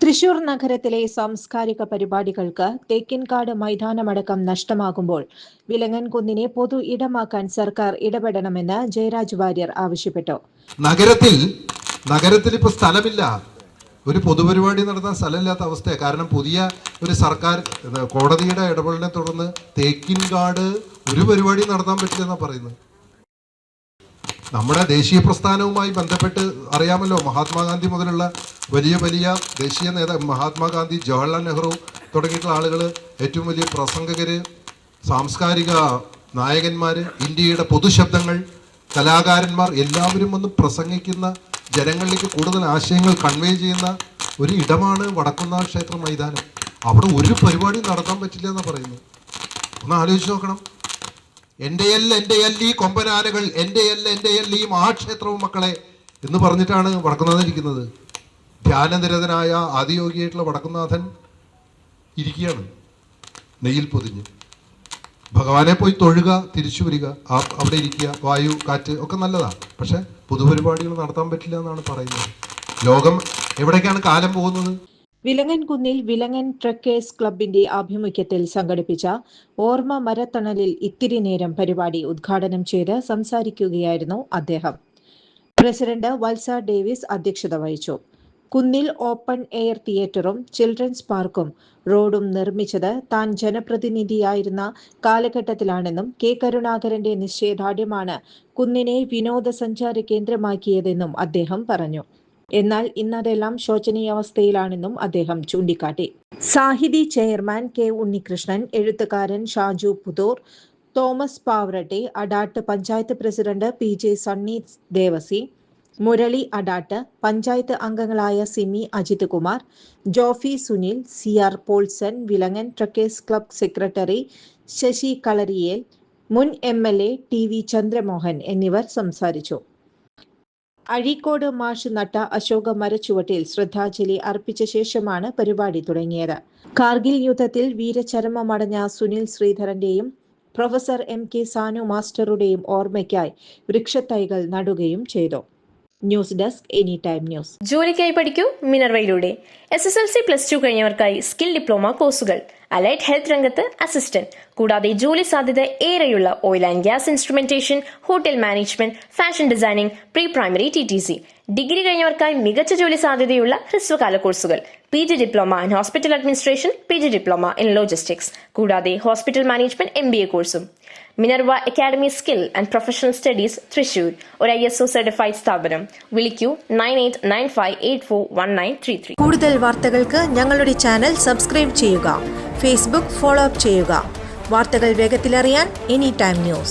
തൃശൂർ നഗരത്തിലെ സാംസ്കാരിക പരിപാടികൾക്ക് തേക്കിൻകാട് മൈതാനമടക്കം നഷ്ടമാകുമ്പോൾ വിലങ്ങൻകുന്നിനെ പൊതു ഇടമാക്കാൻ സർക്കാർ ഇടപെടണമെന്ന് ജയരാജ് വാര്യർ ആവശ്യപ്പെട്ടു. നഗരത്തിൽ ഇപ്പോൾ സ്ഥലമില്ല, ഒരു പൊതുപരിപാടി നടത്താൻ സ്ഥലമില്ലാത്ത അവസ്ഥയാണ്. കാരണം പുതിയ ഒരു സർക്കാർ കോടതിയുടെ ഇടപെടലിനെ തുടർന്ന് തേക്കിൻകാട് ഒരു പരിപാടി നടത്താൻ പറ്റില്ലെന്നാണ് പറയുന്നത്. നമ്മുടെ ദേശീയ പ്രസ്ഥാനവുമായി ബന്ധപ്പെട്ട് അറിയാമല്ലോ, മഹാത്മാഗാന്ധി മുതലുള്ള വലിയ വലിയ ദേശീയ നേതാവ് മഹാത്മാഗാന്ധി, ജവഹർലാൽ നെഹ്റു തുടങ്ങിയിട്ടുള്ള ആളുകൾ, ഏറ്റവും വലിയ പ്രസംഗകര്, സാംസ്കാരിക നായകന്മാർ, ഇന്ത്യയുടെ പൊതുശബ്ദങ്ങൾ, കലാകാരന്മാർ എല്ലാവരും വന്ന് പ്രസംഗിക്കുന്ന, ജനങ്ങളിലേക്ക് കൂടുതൽ ആശയങ്ങൾ കൺവേ ചെയ്യുന്ന ഒരു ഇടമാണ് വടക്കുന്നാഥ ക്ഷേത്ര മൈതാനം. അവിടെ ഒരു പരിപാടി നടത്താൻ പറ്റില്ല എന്നാണ് പറയുന്നത്. ഒന്ന് ആലോചിച്ച് നോക്കണം. എൻ്റെ ഈ കൊമ്പനാനകൾ, എൻ്റെ ഈ മഹാക്ഷേത്രവും മക്കളെ എന്ന് പറഞ്ഞിട്ടാണ് വടക്കുന്നാഥൻ ഇരിക്കുന്നത്. ധ്യാനനിരതനായ ആദിയോഗിയായിട്ടുള്ള വടക്കുന്നാഥൻ ഇരിക്കുകയാണ് നെയ്യിൽ പൊതിഞ്ഞ്. ഭഗവാനെ പോയി തൊഴുക, തിരിച്ചു വരിക, അവിടെ ഇരിക്കുക, വായു കാറ്റ് ഒക്കെ നല്ലതാണ്. പക്ഷെ പൊതുപരിപാടികൾ നടത്താൻ പറ്റില്ല എന്നാണ് പറയുന്നത്. ലോകം എവിടേക്കാണ് കാലം പോകുന്നത്? വിലങ്ങൻകുന്നിൽ വിലങ്ങൻ ട്രക്കേഴ്സ് ക്ലബിന്റെ ആഭിമുഖ്യത്തിൽ സംഘടിപ്പിച്ച ഓർമ്മ മരത്തണലിൽ ഇത്തിരി നേരം പരിപാടി ഉദ്ഘാടനം ചെയ്ത് സംസാരിക്കുകയായിരുന്നു അദ്ദേഹം. പ്രസിഡന്റ് വത്സ ഡേവിസ് അധ്യക്ഷത വഹിച്ചു. കുന്നിൽ ഓപ്പൺ എയർ തിയേറ്ററും ചിൽഡ്രൻസ് പാർക്കും റോഡും നിർമ്മിച്ചത് താൻ ജനപ്രതിനിധിയായിരുന്ന കാലഘട്ടത്തിലാണെന്നും കെ കരുണാകരന്റെ നിശ്ചയദാർഢ്യമാണ് കുന്നിനെ വിനോദസഞ്ചാര കേന്ദ്രമാക്കിയതെന്നും അദ്ദേഹം പറഞ്ഞു. എന്നാൽ ഇന്നതെല്ലാം ശോചനീയാവസ്ഥയിലാണെന്നും അദ്ദേഹം ചൂണ്ടിക്കാട്ടി. സാഹിതി ചെയർമാൻ കെ ഉണ്ണികൃഷ്ണൻ, എഴുത്തുകാരൻ ഷാജു പുതൂർ, തോമസ് പാവറട്ടെ, അടാട്ട് പഞ്ചായത്ത് പ്രസിഡന്റ് PJ സണ്ണി ദേവസി, മുരളി അടാട്ട്, പഞ്ചായത്ത് അംഗങ്ങളായ Simi Ajith Kumar, Jofy Sunil, CR Paulson, Vilangan trekkers club secretary Sasi Kalariyel, മുൻ MLA TV ചന്ദ്രമോഹൻ എന്നിവർ സംസാരിച്ചു. അഴീക്കോട് മാഷ് നട്ട അശോക മരച്ചുവട്ടിൽ ശ്രദ്ധാഞ്ജലി അർപ്പിച്ച ശേഷമാണ് പരിപാടി തുടങ്ങിയത്. കാർഗിൽ യുദ്ധത്തിൽ വീരചരമമടഞ്ഞ സുനിൽ ശ്രീധരന്റെയും പ്രൊഫസർ MK സാനു മാസ്റ്ററുടെയും ഓർമ്മയ്ക്കായി വൃക്ഷത്തൈകൾ നടുകയും ചെയ്തു. News desk any time news. ജോലിക്കായി പഠിക്കൂ മിനർവയിലൂടെ. SSLC+2 കഴിഞ്ഞവർക്കായി സ്കിൽ ഡിപ്ലോമ കോഴ്സുകൾ, അലൈഡ് ഹെൽത്ത് രംഗത്ത് അസിസ്റ്റന്റ്, കൂടാതെ ജോലി സാധ്യത ഏറെയുള്ള oil and gas instrumentation, hotel management, fashion designing, pre primary TTC. Degree കഴിഞ്ഞവർക്കായി മികച്ച ജോലി സാധ്യതയുള്ള ഹ്രസ്വകാല കോഴ്സുകൾ, PG diploma in hospital administration, PG diploma in logistics, കൂടാതെ ഹോസ്പിറ്റൽ മാനേജ്മെന്റ് MBA കോഴ്സും. Minerva academy skill and professional studies Thrissur, ഒരു ISO സർട്ടിഫൈഡ് സ്ഥാപനം. വിളിക്കൂ 9895841933. കൂടുതൽ വാർത്തകൾക്ക് ഞങ്ങളുടെ ചാനൽ സബ്സ്ക്രൈബ് ചെയ്യുക. ഫേസ്ബുക്ക് ഫോളോ അപ്പ് ചെയ്യുക. വാർത്തകൾ വേഗത്തിലറിയാൻ എനി ടൈം ന്യൂസ്.